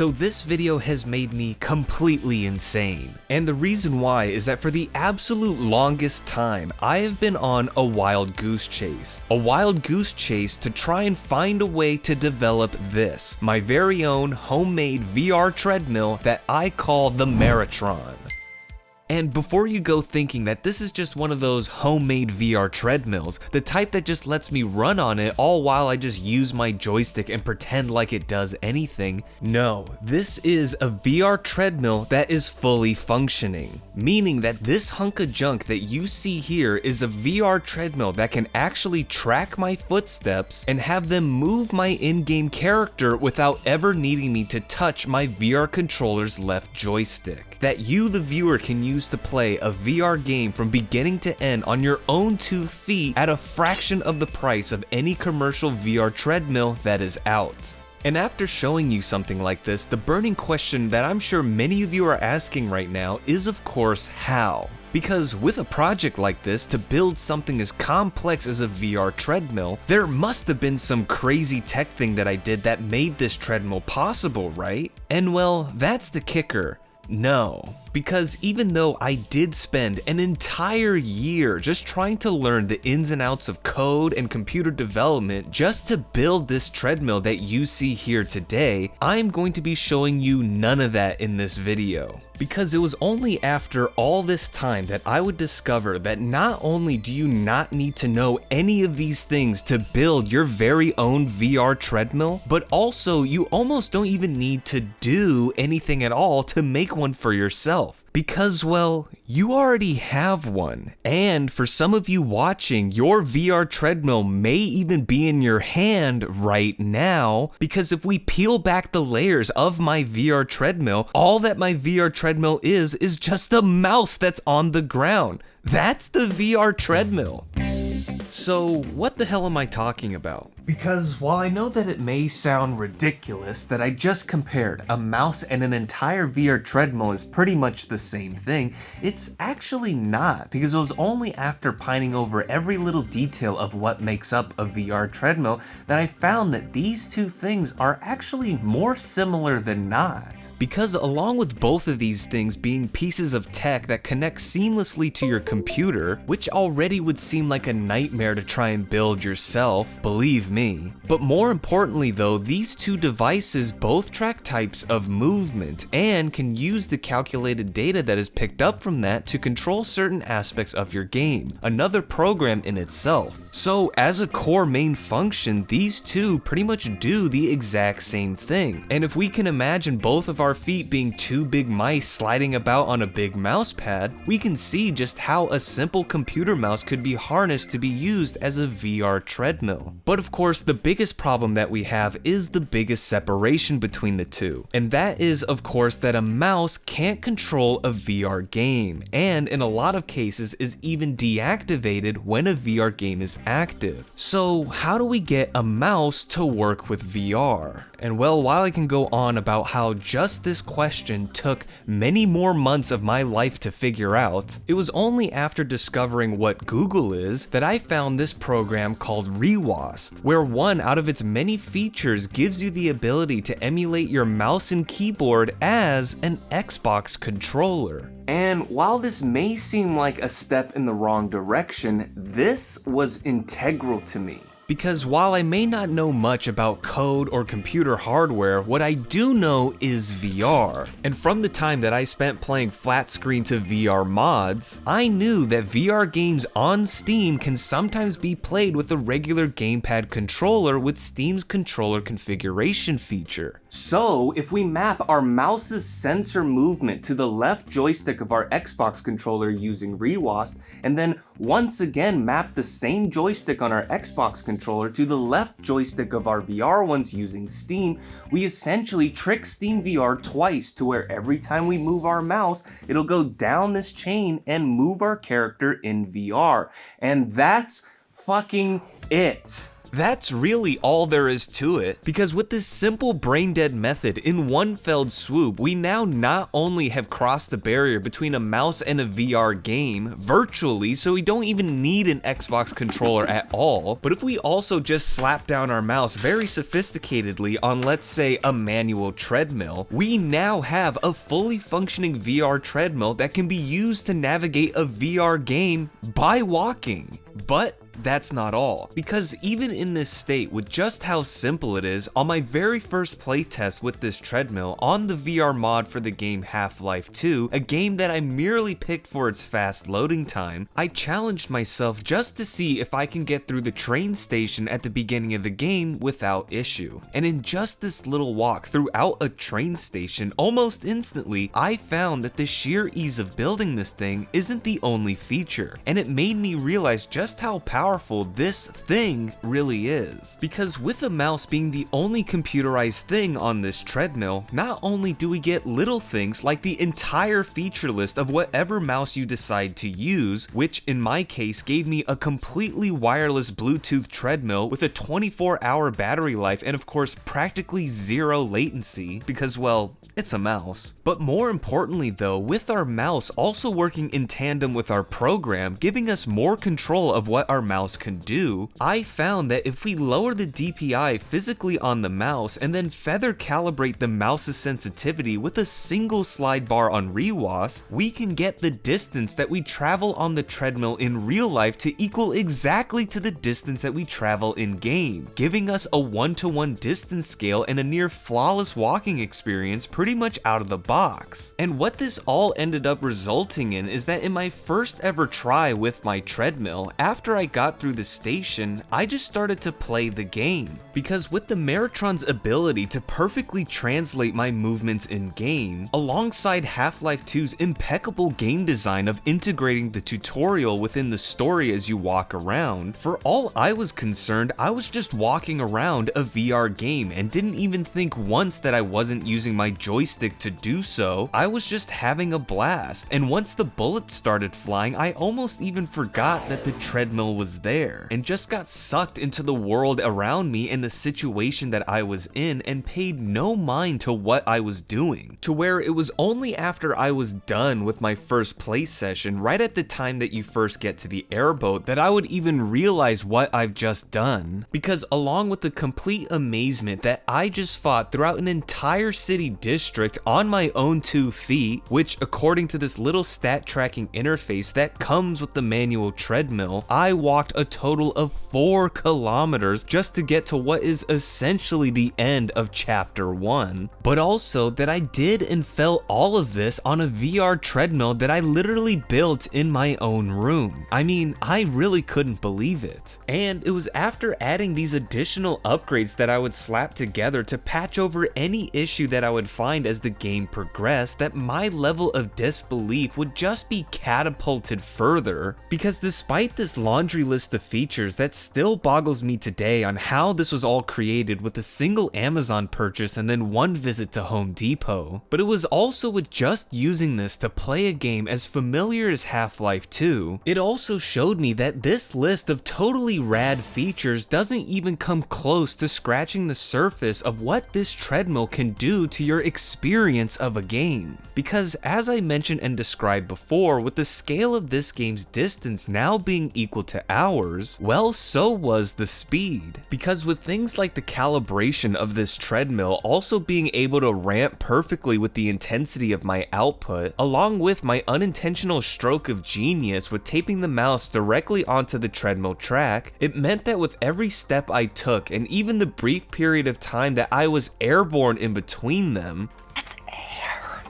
So this video has made me completely insane. And the reason why is that for the absolute longest time, I have been on a wild goose chase. A wild goose chase to try and find a way to develop this, my very own homemade VR treadmill that I call the Maratron. And before you go thinking that this is just one of those homemade VR treadmills, the type that just lets me run on it all while I just use my joystick and pretend like it does anything, no, this is a VR treadmill that is fully functioning. Meaning that this hunk of junk that you see here is a VR treadmill that can actually track my footsteps and have them move my in-game character without ever needing me to touch my VR controller's left joystick. That you, the viewer, can use to play a VR game from beginning to end on your own 2 feet at a fraction of the price of any commercial VR treadmill that is out. And after showing you something like this, the burning question that I'm sure many of you are asking right now is, of course, how? Because with a project like this, to build something as complex as a VR treadmill, there must have been some crazy tech thing that I did that made this treadmill possible, right? And well, that's the kicker. No, because even though I did spend an entire year just trying to learn the ins and outs of code and computer development just to build this treadmill that you see here today, I'm going to be showing you none of that in this video. Because it was only after all this time that I would discover that not only do you not need to know any of these things to build your very own VR treadmill, but also you almost don't even need to do anything at all to make one for yourself. Because, well, you already have one. And for some of you watching, your VR treadmill may even be in your hand right now, because if we peel back the layers of my VR treadmill, all that my VR treadmill is just a mouse that's on the ground. That's the VR treadmill. So what the hell am I talking about? Because while I know that it may sound ridiculous that I just compared a mouse and an entire VR treadmill is pretty much the same thing, it's actually not, because it was only after pining over every little detail of what makes up a VR treadmill that I found that these two things are actually more similar than not. Because along with both of these things being pieces of tech that connect seamlessly to your computer, which already would seem like a nightmare to try and build yourself, believe me. But more importantly though, these two devices both track types of movement and can use the calculated data that is picked up from that to control certain aspects of your game, another program in itself. So as a core main function, these two pretty much do the exact same thing. And if we can imagine both of our feet being two big mice sliding about on a big mouse pad, we can see just how a simple computer mouse could be harnessed to be used as a VR treadmill. But of course, the biggest problem that we have is the biggest separation between the two. And that is, of course, that a mouse can't control a VR game, and in a lot of cases is even deactivated when a VR game is active. So how do we get a mouse to work with VR? And well, while I can go on about how just this question took many more months of my life to figure out, it was only after discovering what Google is that I found this program called Rewast, where one out of its many features gives you the ability to emulate your mouse and keyboard as an Xbox controller. And while this may seem like a step in the wrong direction, this was integral to me. Because while I may not know much about code or computer hardware, what I do know is VR. And from the time that I spent playing flat screen to VR mods, I knew that VR games on Steam can sometimes be played with a regular gamepad controller with Steam's controller configuration feature. So if we map our mouse's sensor movement to the left joystick of our Xbox controller using Rewast, and then once again map the same joystick on our Xbox controller to the left joystick of our VR ones using Steam, we essentially trick Steam VR twice to where every time we move our mouse, it'll go down this chain and move our character in VR. And that's fucking it. That's really all there is to it, because with this simple brain dead method in one felled swoop, we now not only have crossed the barrier between a mouse and a VR game virtually, so we don't even need an Xbox controller at all, but if we also just slap down our mouse very sophisticatedly on, let's say, a manual treadmill, we now have a fully functioning VR treadmill that can be used to navigate a VR game by walking. But that's not all, because even in this state, with just how simple it is, on my very first playtest with this treadmill on the VR mod for the game Half-Life 2, a game that I merely picked for its fast loading time, I challenged myself just to see if I can get through the train station at the beginning of the game without issue. And in just this little walk throughout a train station, almost instantly, I found that the sheer ease of building this thing isn't the only feature, and it made me realize just how powerful this thing really is. Because with a mouse being the only computerized thing on this treadmill, not only do we get little things like the entire feature list of whatever mouse you decide to use, which in my case gave me a completely wireless Bluetooth treadmill with a 24-hour battery life and of course practically zero latency, because well, it's a mouse. But more importantly though, with our mouse also working in tandem with our program, giving us more control of what our mouse can do, I found that if we lower the DPI physically on the mouse and then feather calibrate the mouse's sensitivity with a single slide bar on ReWASD, we can get the distance that we travel on the treadmill in real life to equal exactly to the distance that we travel in game, giving us a 1-to-1 distance scale and a near flawless walking experience pretty much out of the box. And what this all ended up resulting in is that in my first ever try with my treadmill, after I got through the station, I just started to play the game. Because with the Meritron's ability to perfectly translate my movements in game, alongside Half-Life 2's impeccable game design of integrating the tutorial within the story as you walk around, for all I was concerned, I was just walking around a VR game and didn't even think once that I wasn't using my joystick to do so. I was just having a blast, and once the bullets started flying, I almost even forgot that the treadmill was there, and just got sucked into the world around me and the situation that I was in and paid no mind to what I was doing, to where it was only after I was done with my first play session, right at the time that you first get to the airboat, that I would even realize what I've just done. Because along with the complete amazement that I just fought throughout an entire city district on my own 2 feet, which according to this little stat tracking interface that comes with the manual treadmill, I walked a total of 4 kilometers just to get to what is essentially the end of chapter 1, but also that I did and felt all of this on a VR treadmill that I literally built in my own room. I mean, I really couldn't believe it. And it was after adding these additional upgrades that I would slap together to patch over any issue that I would find as the game progressed that my level of disbelief would just be catapulted further, because despite this laundry list of features that still boggles me today on how this was all created with a single Amazon purchase and then 1 visit to Home Depot, but it was also with just using this to play a game as familiar as Half-Life 2, it also showed me that this list of totally rad features doesn't even come close to scratching the surface of what this treadmill can do to your experience of a game. Because as I mentioned and described before, with the scale of this game's distance now being equal to ours, well, so was the speed. Because with things like the calibration of this treadmill also being able to ramp perfectly with the intensity of my output, along with my unintentional stroke of genius with taping the mouse directly onto the treadmill track, it meant that with every step I took and even the brief period of time that I was airborne in between them, that's air.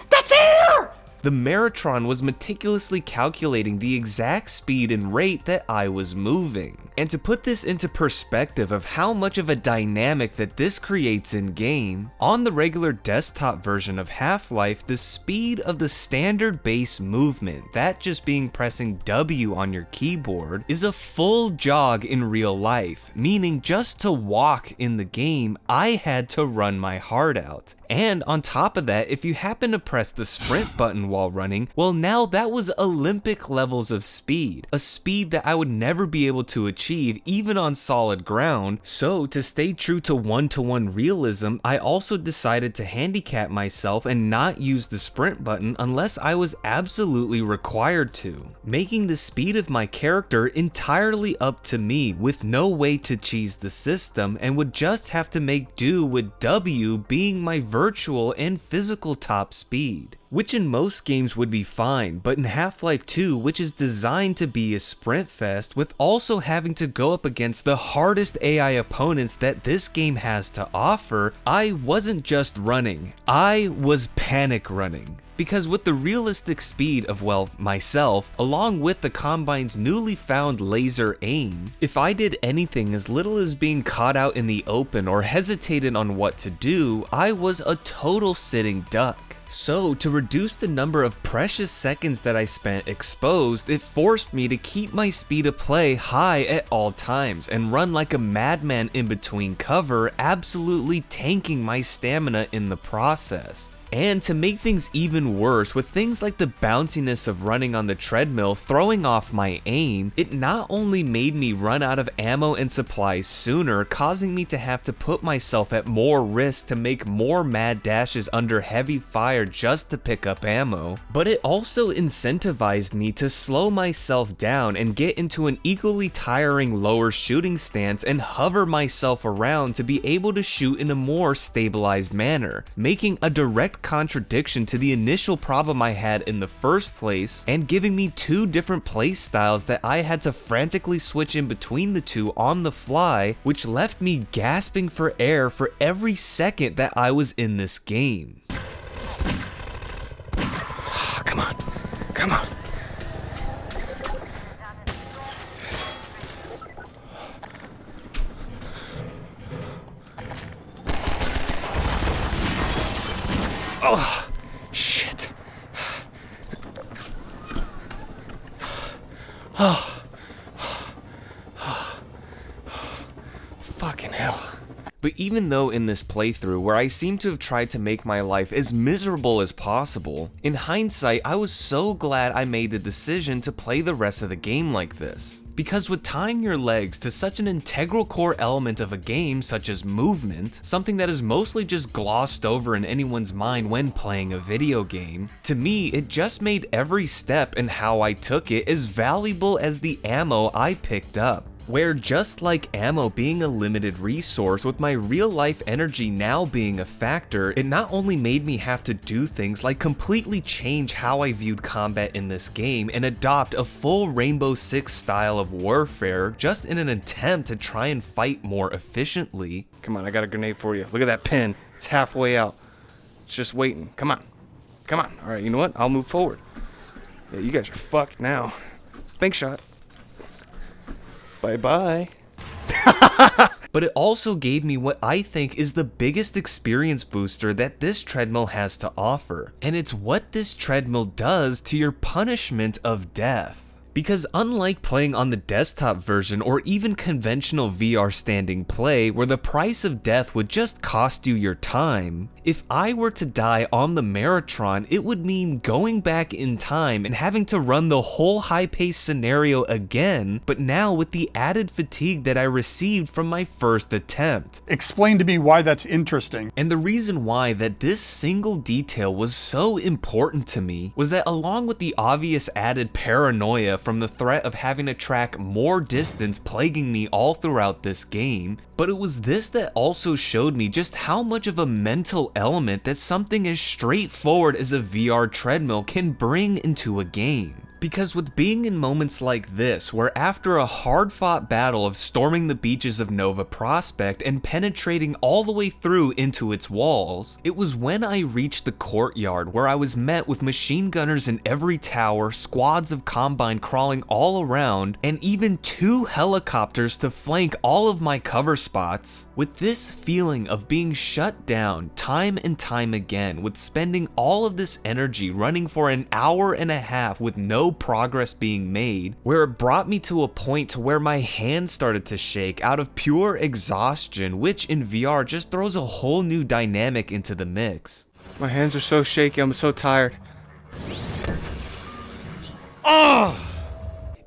That's air! The Meritron was meticulously calculating the exact speed and rate that I was moving. And to put this into perspective of how much of a dynamic that this creates in game, on the regular desktop version of Half-Life, the speed of the standard base movement, that just being pressing W on your keyboard, is a full jog in real life, meaning just to walk in the game, I had to run my heart out. And on top of that, if you happen to press the sprint button while running, well now that was Olympic levels of speed, a speed that I would never be able to achieve even on solid ground. So to stay true to one-to-one realism, I also decided to handicap myself and not use the sprint button unless I was absolutely required to, making the speed of my character entirely up to me with no way to cheese the system, and would just have to make do with W being my virtual and physical top speed, which in most games would be fine, but in Half-Life 2, which is designed to be a sprint fest, with also having to go up against the hardest AI opponents that this game has to offer, I wasn't just running, I was panic running. Because with the realistic speed of, well, myself, along with the Combine's newly found laser aim, if I did anything as little as being caught out in the open or hesitated on what to do, I was a total sitting duck. So to reduce the number of precious seconds that I spent exposed, it forced me to keep my speed of play high at all times and run like a madman in between cover, absolutely tanking my stamina in the process. And to make things even worse, with things like the bounciness of running on the treadmill throwing off my aim, it not only made me run out of ammo and supplies sooner, causing me to have to put myself at more risk to make more mad dashes under heavy fire just to pick up ammo, but it also incentivized me to slow myself down and get into an equally tiring lower shooting stance and hover myself around to be able to shoot in a more stabilized manner, making a direct contradiction to the initial problem I had in the first place, and giving me two different play styles that I had to frantically switch in between the two on the fly, which left me gasping for air for every second that I was in this game. Come on, come on. Oh, shit. Oh. Fucking hell. But even though in this playthrough, where I seem to have tried to make my life as miserable as possible, in hindsight, I was so glad I made the decision to play the rest of the game like this. Because with tying your legs to such an integral core element of a game such as movement, something that is mostly just glossed over in anyone's mind when playing a video game, to me it just made every step and how I took it as valuable as the ammo I picked up. Where just like ammo being a limited resource, with my real life energy now being a factor, it not only made me have to do things like completely change how I viewed combat in this game and adopt a full Rainbow Six style of warfare just in an attempt to try and fight more efficiently. Come on, I got a grenade for you. Look at that pin. It's halfway out. It's just waiting. Come on. Come on. Alright, you know what? I'll move forward. Yeah, you guys are fucked now. Bank shot. Bye-bye. But it also gave me what I think is the biggest experience booster that this treadmill has to offer. And it's what this treadmill does to your punishment of death. Because unlike playing on the desktop version or even conventional VR standing play where the price of death would just cost you your time, if I were to die on the Maratron, it would mean going back in time and having to run the whole high-paced scenario again, but now with the added fatigue that I received from my first attempt. Explain to me why that's interesting. And the reason why that this single detail was so important to me was that along with the obvious added paranoia from the threat of having to track more distance plaguing me all throughout this game, but it was this that also showed me just how much of a mental element that something as straightforward as a VR treadmill can bring into a game. Because with being in moments like this, where after a hard-fought battle of storming the beaches of Nova Prospekt and penetrating all the way through into its walls, it was when I reached the courtyard where I was met with machine gunners in every tower, squads of Combine crawling all around, and even 2 helicopters to flank all of my cover spots. With this feeling of being shut down time and time again, with spending all of this energy running for an hour and a half with no no progress being made, where it brought me to a point to where my hands started to shake out of pure exhaustion, which in VR just throws a whole new dynamic into the mix. My hands are so shaky, I'm so tired.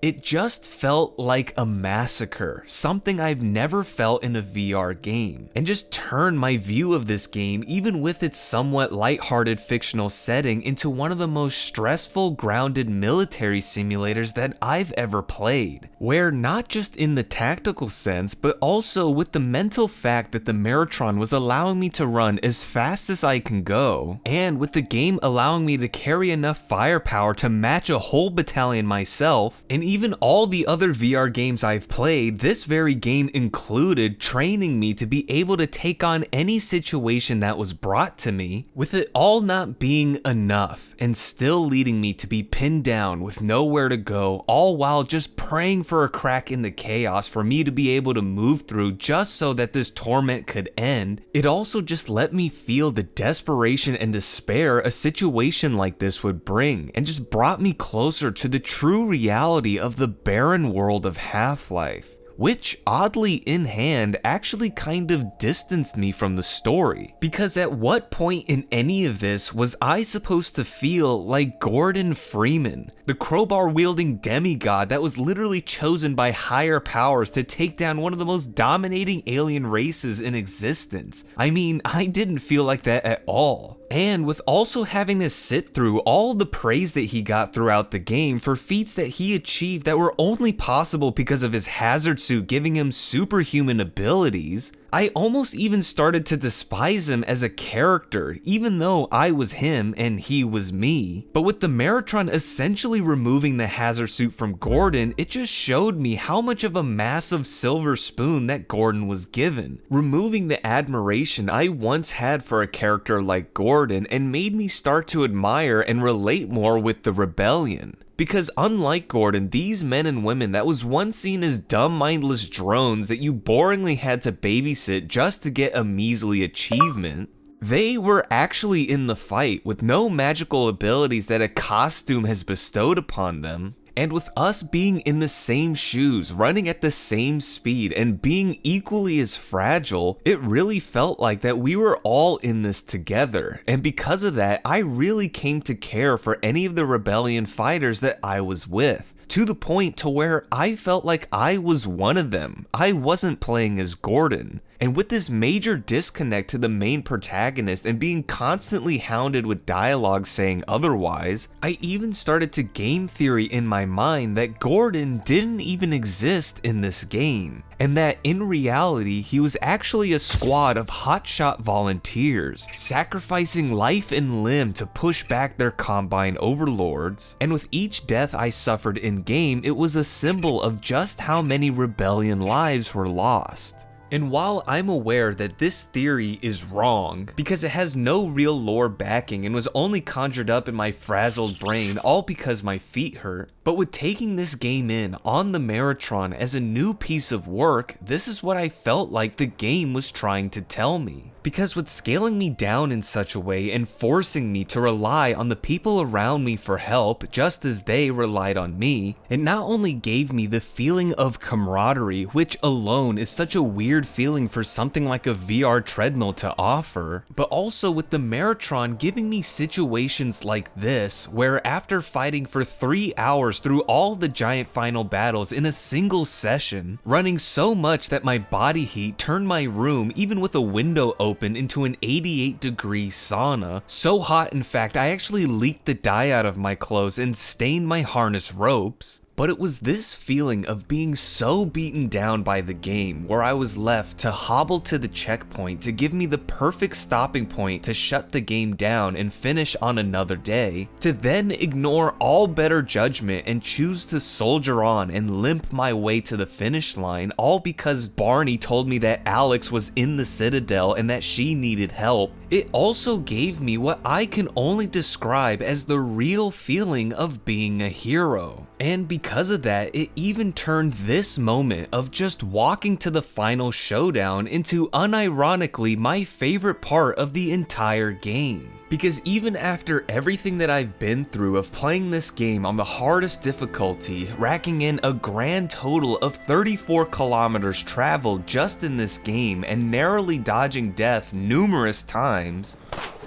It just felt like a massacre, something I've never felt in a VR game, and just turned my view of this game, even with its somewhat lighthearted fictional setting, into one of the most stressful, grounded military simulators that I've ever played, where not just in the tactical sense, but also with the mental fact that the Meritron was allowing me to run as fast as I can go, and with the game allowing me to carry enough firepower to match a whole battalion myself, and even all the other VR games I've played, this very game included training me to be able to take on any situation that was brought to me, with it all not being enough, and still leading me to be pinned down with nowhere to go, all while just praying for a crack in the chaos for me to be able to move through just so that this torment could end. It also just let me feel the desperation and despair a situation like this would bring, and just brought me closer to the true reality of the barren world of Half-Life, which, oddly in hand, actually kind of distanced me from the story. Because at what point in any of this was I supposed to feel like Gordon Freeman, the crowbar-wielding demigod that was literally chosen by higher powers to take down one of the most dominating alien races in existence? I mean, I didn't feel like that at all. And with also having to sit through all the praise that he got throughout the game for feats that he achieved that were only possible because of his hazard suit giving him superhuman abilities, I almost even started to despise him as a character, even though I was him and he was me. But with the Meritron essentially removing the hazard suit from Gordon, it just showed me how much of a massive silver spoon that Gordon was given, removing the admiration I once had for a character like Gordon, and made me start to admire and relate more with the rebellion. Because unlike Gordon, these men and women that was once seen as dumb, mindless drones that you boringly had to babysit just to get a measly achievement, they were actually in the fight with no magical abilities that a costume has bestowed upon them. And with us being in the same shoes, running at the same speed, and being equally as fragile, it really felt like that we were all in this together. And because of that, I really came to care for any of the rebellion fighters that I was with, to the point to where I felt like I was one of them. I wasn't playing as Gordon. And with this major disconnect to the main protagonist and being constantly hounded with dialogue saying otherwise, I even started to game theory in my mind that Gordon didn't even exist in this game, and that in reality he was actually a squad of hotshot volunteers, sacrificing life and limb to push back their Combine overlords. And with each death I suffered in game, it was a symbol of just how many rebellion lives were lost. And while I'm aware that this theory is wrong, because it has no real lore backing and was only conjured up in my frazzled brain all because my feet hurt, but with taking this game in on the Meritron as a new piece of work, this is what I felt like the game was trying to tell me. Because with scaling me down in such a way and forcing me to rely on the people around me for help just as they relied on me, it not only gave me the feeling of camaraderie, which alone is such a weird feeling for something like a VR treadmill to offer, but also with the Meritron giving me situations like this, where after fighting for 3 hours through all the giant final battles in a single session, running so much that my body heat turned my room, even with a window open, into an 88-degree sauna. So hot, in fact, I actually leaked the dye out of my clothes and stained my harness ropes. But it was this feeling of being so beaten down by the game where I was left to hobble to the checkpoint to give me the perfect stopping point to shut the game down and finish on another day, to then ignore all better judgment and choose to soldier on and limp my way to the finish line, all because Barney told me that Alex was in the Citadel and that she needed help. It also gave me what I can only describe as the real feeling of being a hero. And because of that, it even turned this moment of just walking to the final showdown into unironically my favorite part of the entire game. Because even after everything that I've been through of playing this game on the hardest difficulty, racking in a grand total of 34 kilometers traveled just in this game and narrowly dodging death numerous times,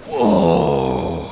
whoa!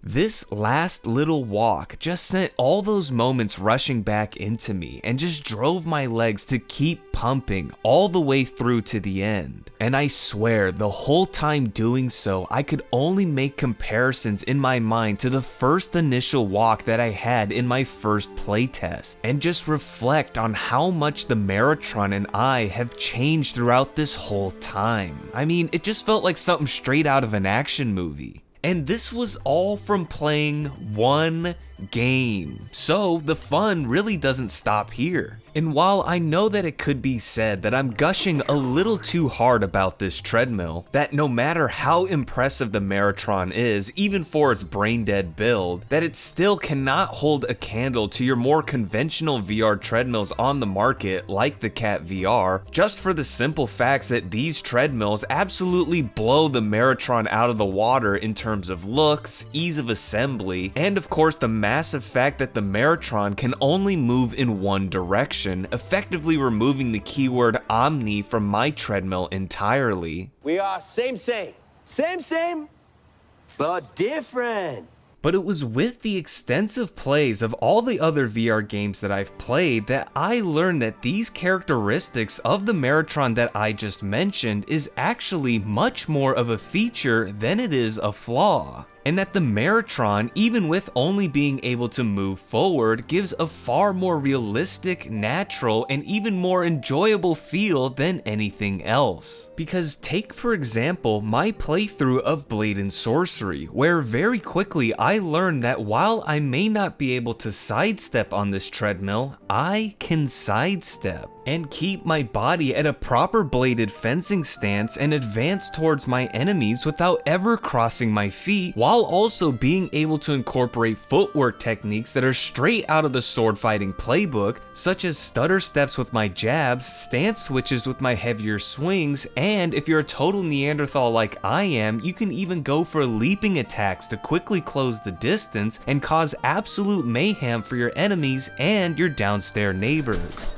This last little walk just sent all those moments rushing back into me and just drove my legs to keep pumping all the way through to the end. And I swear, the whole time doing so, I could only make comparisons in my mind to the first initial walk that I had in my first playtest, and just reflect on how much the Meritron and I have changed throughout this whole time. I mean, it just felt like something straight out of an action movie. And this was all from playing one game. So the fun really doesn't stop here. And while I know that it could be said that I'm gushing a little too hard about this treadmill, that no matter how impressive the Meritron is, even for its brain-dead build, that it still cannot hold a candle to your more conventional VR treadmills on the market like the Cat VR, just for the simple facts that these treadmills absolutely blow the Meritron out of the water in terms of looks, ease of assembly, and of course the massive fact that the Meritron can only move in one direction, effectively removing the keyword omni from my treadmill entirely. We are same, but different. But it was with the extensive plays of all the other VR games that I've played that I learned that these characteristics of the Meritron that I just mentioned is actually much more of a feature than it is a flaw. And that the Meritron, even with only being able to move forward, gives a far more realistic, natural, and even more enjoyable feel than anything else. Because take for example my playthrough of Blade and Sorcery, where very quickly I learned that while I may not be able to sidestep on this treadmill, I can sidestep and keep my body at a proper bladed fencing stance and advance towards my enemies without ever crossing my feet, while also being able to incorporate footwork techniques that are straight out of the sword fighting playbook, such as stutter steps with my jabs, stance switches with my heavier swings, and if you're a total Neanderthal like I am, you can even go for leaping attacks to quickly close the distance and cause absolute mayhem for your enemies and your downstairs neighbors.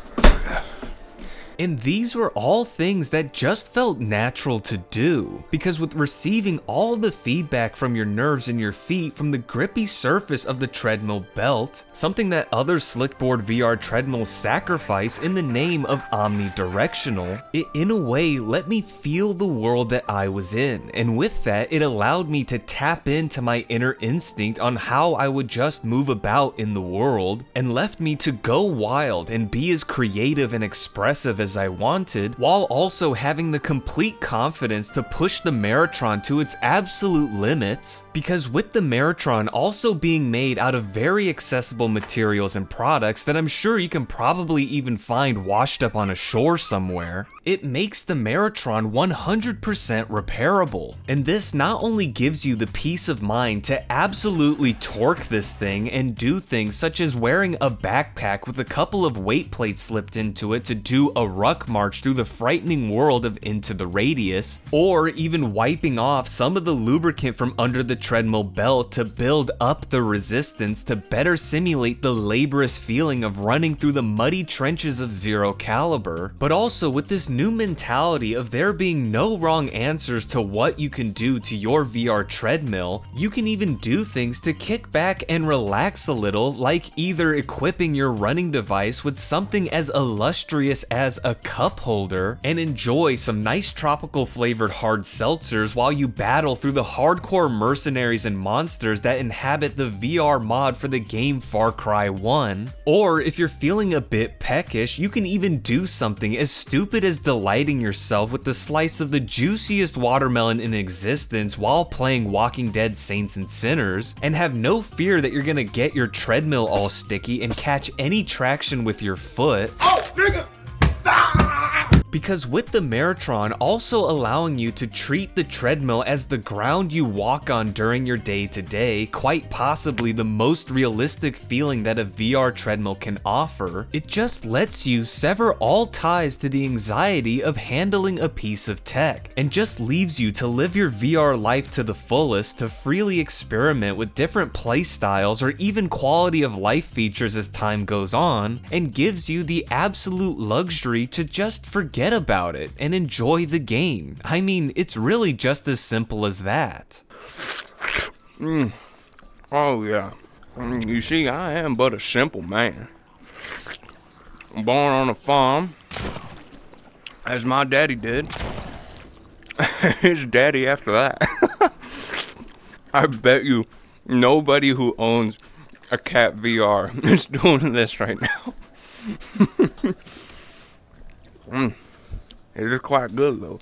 And these were all things that just felt natural to do, because with receiving all the feedback from your nerves in your feet from the grippy surface of the treadmill belt, something that other slickboard VR treadmills sacrifice in the name of omnidirectional, it in a way let me feel the world that I was in, and with that it allowed me to tap into my inner instinct on how I would just move about in the world, and left me to go wild and be as creative and expressive as I wanted, while also having the complete confidence to push the Meritron to its absolute limits. Because with the Meritron also being made out of very accessible materials and products that I'm sure you can probably even find washed up on a shore somewhere, it makes the Meritron 100% repairable. And this not only gives you the peace of mind to absolutely torque this thing and do things such as wearing a backpack with a couple of weight plates slipped into it to do a ruck march through the frightening world of Into the Radius, or even wiping off some of the lubricant from under the treadmill belt to build up the resistance to better simulate the laborious feeling of running through the muddy trenches of Zero Caliber, but also with this new mentality of there being no wrong answers to what you can do to your VR treadmill. You can even do things to kick back and relax a little, like either equipping your running device with something as illustrious as a cup holder and enjoy some nice tropical flavored hard seltzers while you battle through the hardcore mercenaries and monsters that inhabit the VR mod for the game Far Cry 1. Or if you're feeling a bit peckish, you can even do something as stupid as delighting yourself with the slice of the juiciest watermelon in existence while playing Walking Dead Saints and Sinners, and have no fear that you're gonna get your treadmill all sticky and catch any traction with your foot. Oh, nigga! Because with the Meritron also allowing you to treat the treadmill as the ground you walk on during your day-to-day, quite possibly the most realistic feeling that a VR treadmill can offer, it just lets you sever all ties to the anxiety of handling a piece of tech, and just leaves you to live your VR life to the fullest, to freely experiment with different playstyles or even quality of life features as time goes on, and gives you the absolute luxury to just forget about it and enjoy the game. I mean, it's really just as simple as that. Oh yeah. You see, I am but a simple man. Born on a farm, as my daddy did. His daddy after that. I bet you nobody who owns a cat VR is doing this right now. It is quite good though.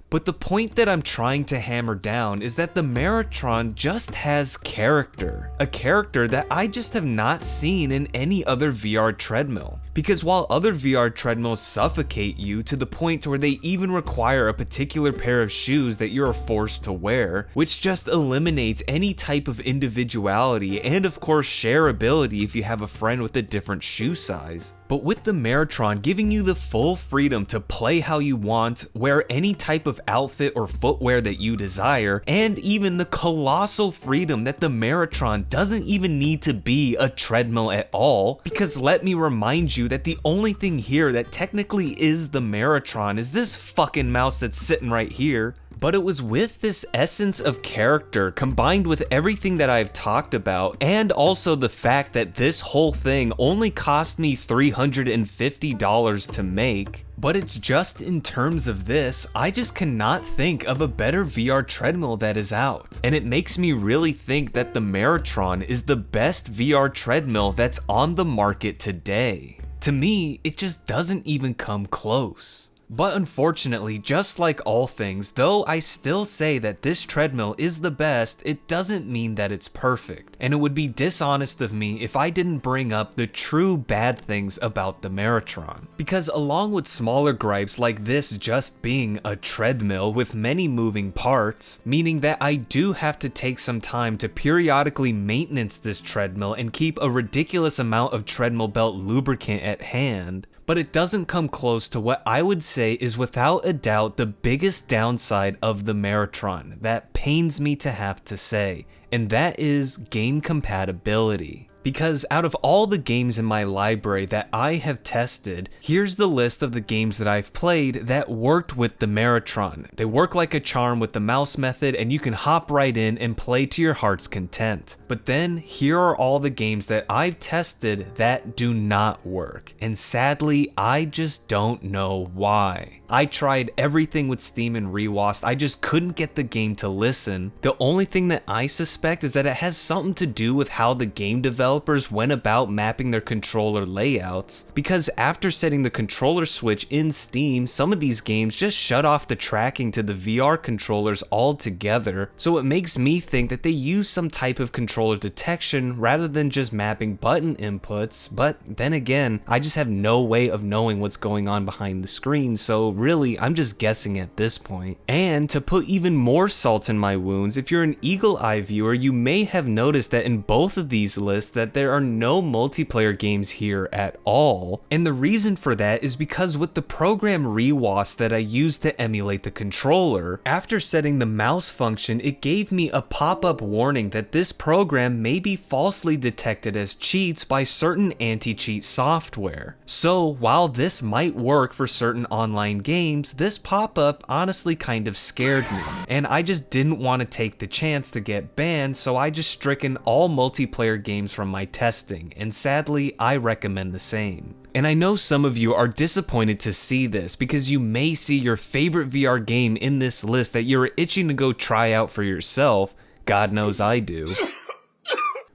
But the point that I'm trying to hammer down is that the Meritron just has character. A character that I just have not seen in any other VR treadmill. Because while other VR treadmills suffocate you to the point where they even require a particular pair of shoes that you're forced to wear, which just eliminates any type of individuality and of course shareability if you have a friend with a different shoe size. But with the Meritron giving you the full freedom to play how you want, wear any type of outfit or footwear that you desire, and even the colossal freedom that the Meritron doesn't even need to be a treadmill at all, because let me remind you that the only thing here that technically is the Meritron is this fucking mouse that's sitting right here. But it was with this essence of character combined with everything that I've talked about, and also the fact that this whole thing only cost me $350 to make. But it's just in terms of this, I just cannot think of a better VR treadmill that is out. And it makes me really think that the Meritron is the best VR treadmill that's on the market today. To me, it just doesn't even come close. But unfortunately, just like all things, though I still say that this treadmill is the best, it doesn't mean that it's perfect. And it would be dishonest of me if I didn't bring up the true bad things about the Meritron. Because along with smaller gripes like this just being a treadmill with many moving parts, meaning that I do have to take some time to periodically maintenance this treadmill and keep a ridiculous amount of treadmill belt lubricant at hand, but it doesn't come close to what I would say is without a doubt the biggest downside of the Meritron that pains me to have to say, and that is game compatibility. Because out of all the games in my library that I have tested, here's the list of the games that I've played that worked with the Meritron. They work like a charm with the mouse method and you can hop right in and play to your heart's content. But then here are all the games that I've tested that do not work, and sadly I just don't know why. I tried everything with Steam and Rewast, I just couldn't get the game to listen. The only thing that I suspect is that it has something to do with how the game developers went about mapping their controller layouts, because after setting the controller switch in Steam, some of these games just shut off the tracking to the VR controllers altogether, so it makes me think that they use some type of controller detection rather than just mapping button inputs. But then again, I just have no way of knowing what's going on behind the screen, so really I'm just guessing at this point. And to put even more salt in my wounds, if you're an eagle eye viewer, you may have noticed that in both of these lists that there are no multiplayer games here at all. And the reason for that is because with the program Rewast that I used to emulate the controller, after setting the mouse function, it gave me a pop-up warning that this program may be falsely detected as cheats by certain anti-cheat software. So while this might work for certain online games, this pop-up honestly kind of scared me, and I just didn't want to take the chance to get banned, so I just stricken all multiplayer games from my testing, and sadly I recommend the same. And I know some of you are disappointed to see this because you may see your favorite VR game in this list that you're itching to go try out for yourself. God knows I do.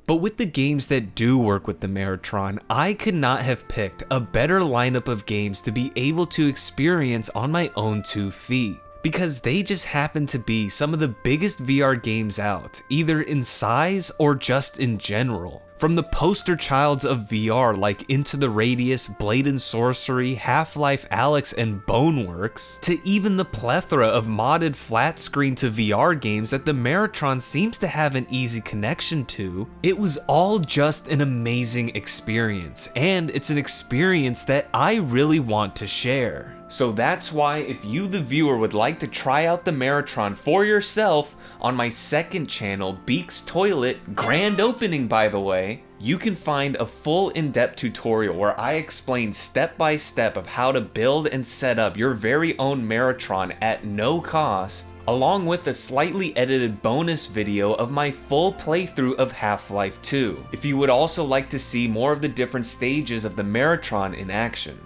But with the games that do work with the Meritron, I could not have picked a better lineup of games to be able to experience on my own 2 feet. Because they just happen to be some of the biggest VR games out, either in size or just in general. From the poster childs of VR like Into the Radius, Blade and Sorcery, Half-Life Alyx, and Boneworks, to even the plethora of modded flat screen to VR games that the Meritron seems to have an easy connection to, it was all just an amazing experience, and it's an experience that I really want to share. So that's why if you the viewer would like to try out the Meritron for yourself on my second channel, Beak's Toilet, grand opening by the way, you can find a full in-depth tutorial where I explain step by step of how to build and set up your very own Meritron at no cost, along with a slightly edited bonus video of my full playthrough of Half-Life 2, if you would also like to see more of the different stages of the Meritron in action.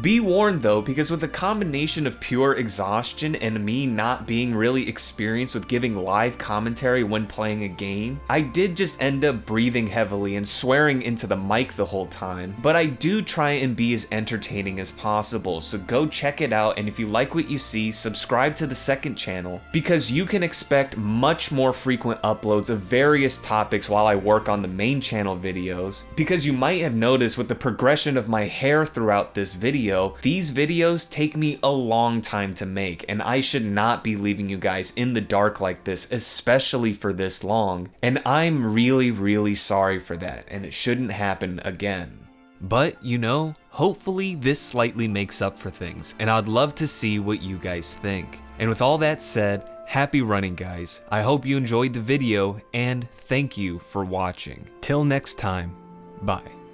Be warned though, because with a combination of pure exhaustion and me not being really experienced with giving live commentary when playing a game, I did just end up breathing heavily and swearing into the mic the whole time, but I do try and be as entertaining as possible, so go check it out, and if you like what you see, subscribe to the second channel, because you can expect much more frequent uploads of various topics while I work on the main channel videos, because you might have noticed with the progression of my hair throughout this video, these videos take me a long time to make, and I should not be leaving you guys in the dark like this, especially for this long, and I'm really sorry for that, and it shouldn't happen again. But, you know, hopefully this slightly makes up for things, and I'd love to see what you guys think. And with all that said, happy running guys, I hope you enjoyed the video, and thank you for watching. Till next time, bye.